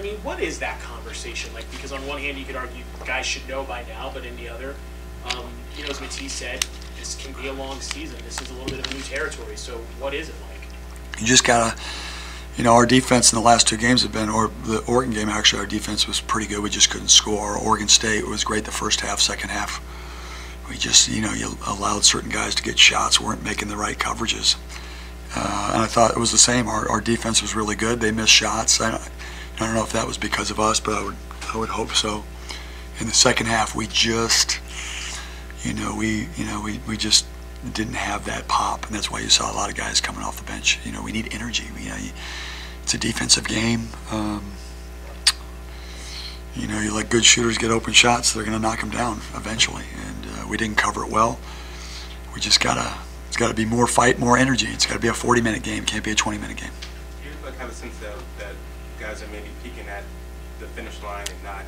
I mean, what is that conversation like? Because on one hand, you could argue guys should know by now, but in the other, you know, as Matisse said, this can be a long season. This is a little bit of a new territory. So what is it like? You just gotta, you know, our defense in the last two games have been, or the Oregon game actually, our defense was pretty good. We just couldn't score. Oregon State was great the first half, second half. We just, you know, you allowed certain guys to get shots, weren't making the right coverages. And I thought it was the same. Our defense was really good. They missed shots. I don't know if that was because of us, but I would hope so. In the second half, we just, we just didn't have that pop, and that's why you saw a lot of guys coming off the bench. You know, we need energy. It's a defensive game. You know, you let good shooters get open shots, they're going to knock them down eventually. And we didn't cover it well. We just it's got to be more fight, more energy. It's got to be a 40-minute game. It can't be a 20-minute game. Do you kind of sense that guys are maybe peaking at the finish line and not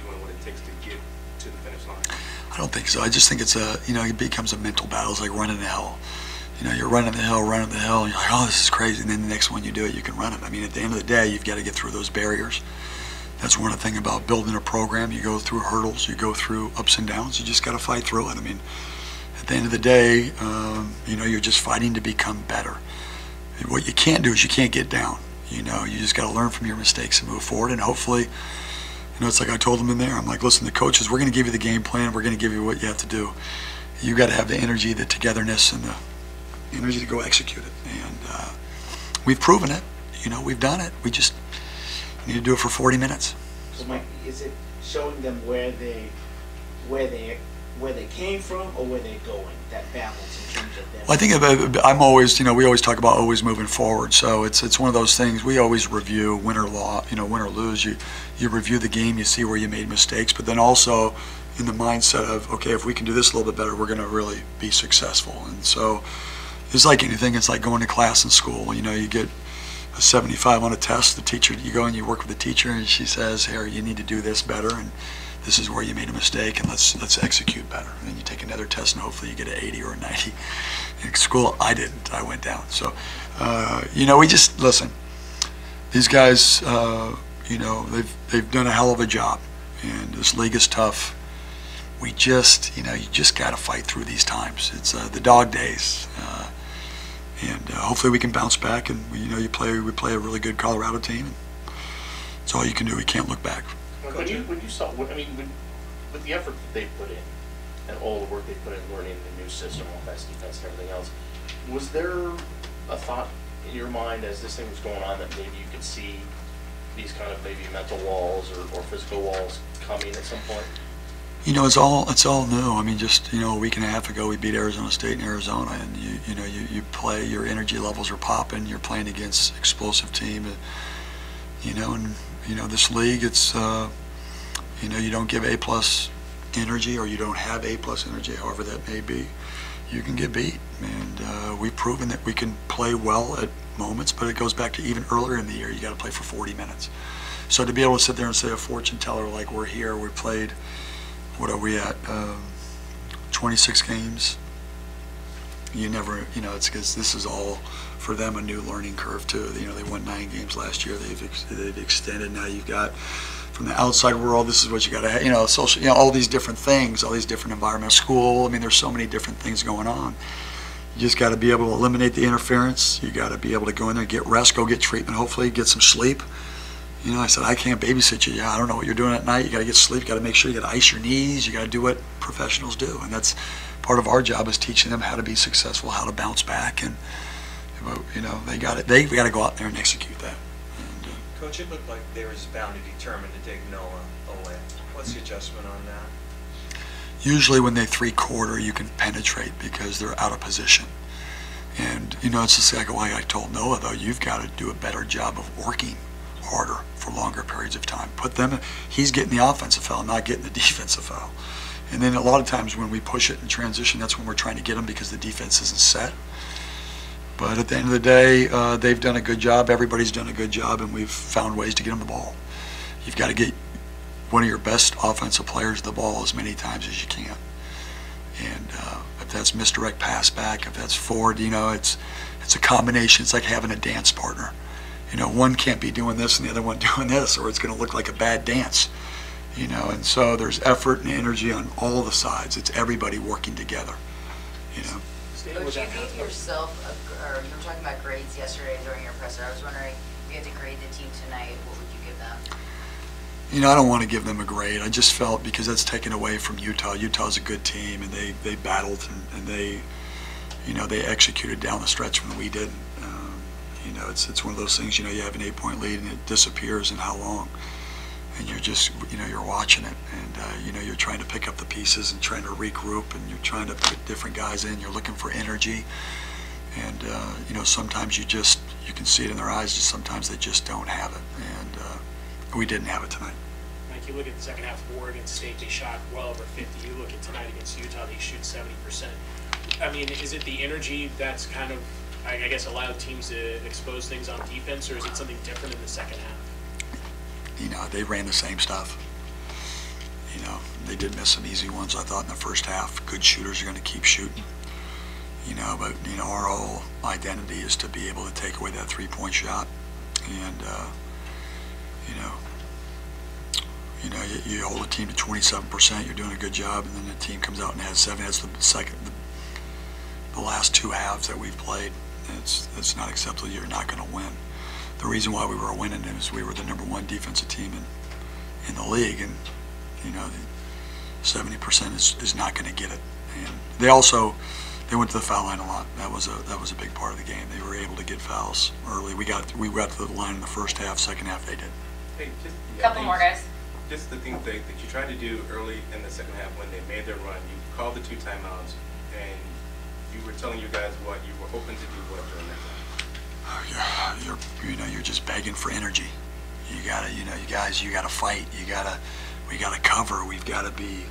doing what it takes to get to the finish line? I don't think so. I just think it's it becomes a mental battle. It's like running the hill. You know, you're running the hill, and you're like, oh, this is crazy. And then the next one you do it, you can run it. I mean, at the end of the day, you've got to get through those barriers. That's one of the things about building a program. You go through hurdles, you go through ups and downs. You just got to fight through it. I mean, at the end of the day, you're just fighting to become better. What you can't do is you can't get down. You know, you just got to learn from your mistakes and move forward. And hopefully, it's like I told them in there. I'm like, listen, the coaches, we're going to give you the game plan. We're going to give you what you have to do. You got to have the energy, the togetherness, and the energy to go execute it. And we've proven it. You know, we've done it. We just need to do it for 40 minutes. So, Mike, is it showing them where they came from or where they're going? That balance in terms of them. Well, I think I'm always, we always talk about always moving forward. So it's one of those things we always review, win or lose. You review the game, you see where you made mistakes, but then also in the mindset of, okay, if we can do this a little bit better, we're going to really be successful. And so it's like anything. It's like going to class in school. You know, you get a 75 on a test. The teacher, you go and you work with the teacher, and she says, "Here, you need to do this better, and this is where you made a mistake, and let's execute better." And then you take another test, and hopefully you get an 80 or a 90. In school, I didn't. I went down. So, we just listen. These guys, they've done a hell of a job, and this league is tough. We just, you just got to fight through these times. It's the dog days. And hopefully we can bounce back, and we play a really good Colorado team. It's all you can do. We can't look back. When you saw, I mean, with the effort that they put in, and all the work they put in learning the new system, offense, defense, and everything else, was there a thought in your mind as this thing was going on that maybe you could see these kind of maybe mental walls or physical walls coming at some point? It's all new. I mean, just a week and a half ago, we beat Arizona State in Arizona, and you play. Your energy levels are popping. You're playing against explosive team, and this league, it's you don't give A+ energy, or you don't have A+ energy, however that may be, you can get beat. And we've proven that we can play well at moments, but it goes back to even earlier in the year. You got to play for 40 minutes. So to be able to sit there and say a fortune teller like we're here, we played. What are we at? 26 games. You never, it's because this is all for them a new learning curve too. They won 9 games last year. They've extended. Now you've got from the outside world. This is what you got to have. Social. All these different things, all these different environments. School. I mean, there's so many different things going on. You just got to be able to eliminate the interference. You got to be able to go in there, get rest, go get treatment. Hopefully, get some sleep. I said, I can't babysit you. Yeah, I don't know what you're doing at night. You got to get sleep. You got to make sure you got to ice your knees. You got to do what professionals do, and that's part of our job is teaching them how to be successful, how to bounce back, and they got it. They got to go out there and execute that. And, Coach, it looked like they were bound and determined to take Noah away. What's the adjustment on that? Usually, when they three-quarter, you can penetrate because they're out of position. And it's just like I told Noah though, you've got to do a better job of working harder for longer periods of time. He's getting the offensive foul, not getting the defensive foul. And then a lot of times when we push it in transition, that's when we're trying to get them because the defense isn't set. But at the end of the day, they've done a good job. Everybody's done a good job, and we've found ways to get them the ball. You've got to get one of your best offensive players the ball as many times as you can. And if that's misdirect pass back, if that's forward, it's a combination. It's like having a dance partner. one can't be doing this and the other one doing this, or it's going to look like a bad dance. And so there's effort and energy on all the sides. It's everybody working together. Coach, you gave yourself, or you were talking about grades yesterday during your presser. I was wondering, if you had to grade the team tonight, what would you give them? I don't want to give them a grade. I just felt because that's taken away from Utah. Utah's a good team, and they battled and they executed down the stretch when we didn't. It's one of those things. You have an 8-point lead and it disappears in how long, and you're just you're watching it, and you're trying to pick up the pieces and trying to regroup, and you're trying to put different guys in. You're looking for energy, and sometimes you can see it in their eyes. Just sometimes they just don't have it, and we didn't have it tonight. Like you look at the second half of Oregon State, they shot well over 50. You look at tonight against Utah, they shoot 70%. I mean, is it the energy that's kind of, I guess, allowed teams to expose things on defense, or is it something different in the second half? They ran the same stuff. They did miss some easy ones, I thought, in the first half. Good shooters are going to keep shooting. But our whole identity is to be able to take away that 3-point shot. And, you hold a team to 27%, you're doing a good job, and then the team comes out and has 7. That's the last 2 halves that we've played. It's not acceptable. You're not going to win. The reason why we were winning is we were the #1 defensive team in the league, and the 70% is not going to get it. And they went to the foul line a lot. That was a big part of the game. They were able to get fouls early. We got to the line in the first half. Second half they did. Hey, Couple more, guys. Just the thing that you tried to do early in the second half when they made their run, you called the 2 timeouts, and you were telling your guys what you were hoping to do what during that time. You're just begging for energy. You gotta, you guys, you gotta fight. We gotta cover. We've got to be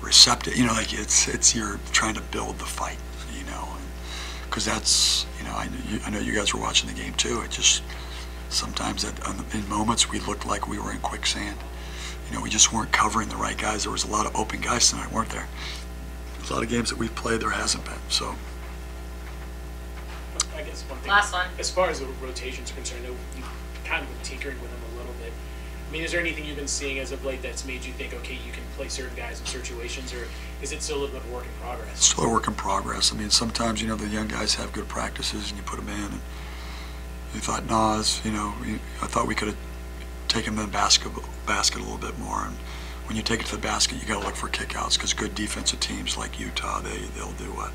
receptive. It's you're trying to build the fight. Because that's, I know you guys were watching the game too. It just sometimes in moments we looked like we were in quicksand. We just weren't covering the right guys. There was a lot of open guys tonight, weren't there? There's a lot of games that we've played there hasn't been. So. I guess one thing. Last one. As far as the rotations are concerned, I know you've kind of been tinkering with them a little bit. I mean, is there anything you've been seeing as of late that's made you think, okay, you can play certain guys in situations, or is it still a little bit of a work in progress? Still a work in progress. I mean, sometimes, the young guys have good practices and you put them in, and you thought, I thought we could have taken the basket a little bit more. And when you take it to the basket, you got to look for kickouts, because good defensive teams like Utah, they'll do what?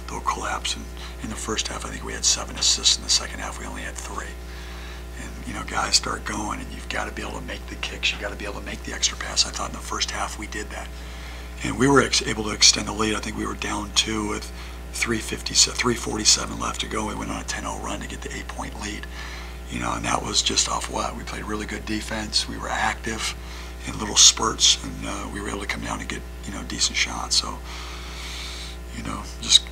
They'll collapse. And in the first half, I think we had 7 assists. In the second half, we only had 3. And, guys start going, and you've got to be able to make the kicks. You've got to be able to make the extra pass. I thought in the first half we did that. And we were able to extend the lead. I think we were down 2 with 3:47 left to go. We went on a 10-0 run to get the 8-point lead. And that was just off what? We played really good defense. We were active in little spurts, and we were able to come down and get, decent shots. So, just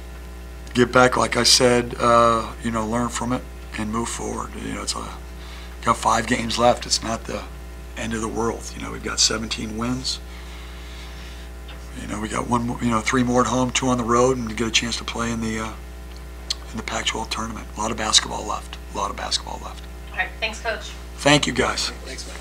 get back, like I said, learn from it and move forward. Got 5 games left. It's not the end of the world. We've got 17 wins. We got 3 more at home, 2 on the road, and get a chance to play in the Pac-12 tournament. A lot of basketball left. All right, thanks, Coach. Thank you, guys. Thanks, man.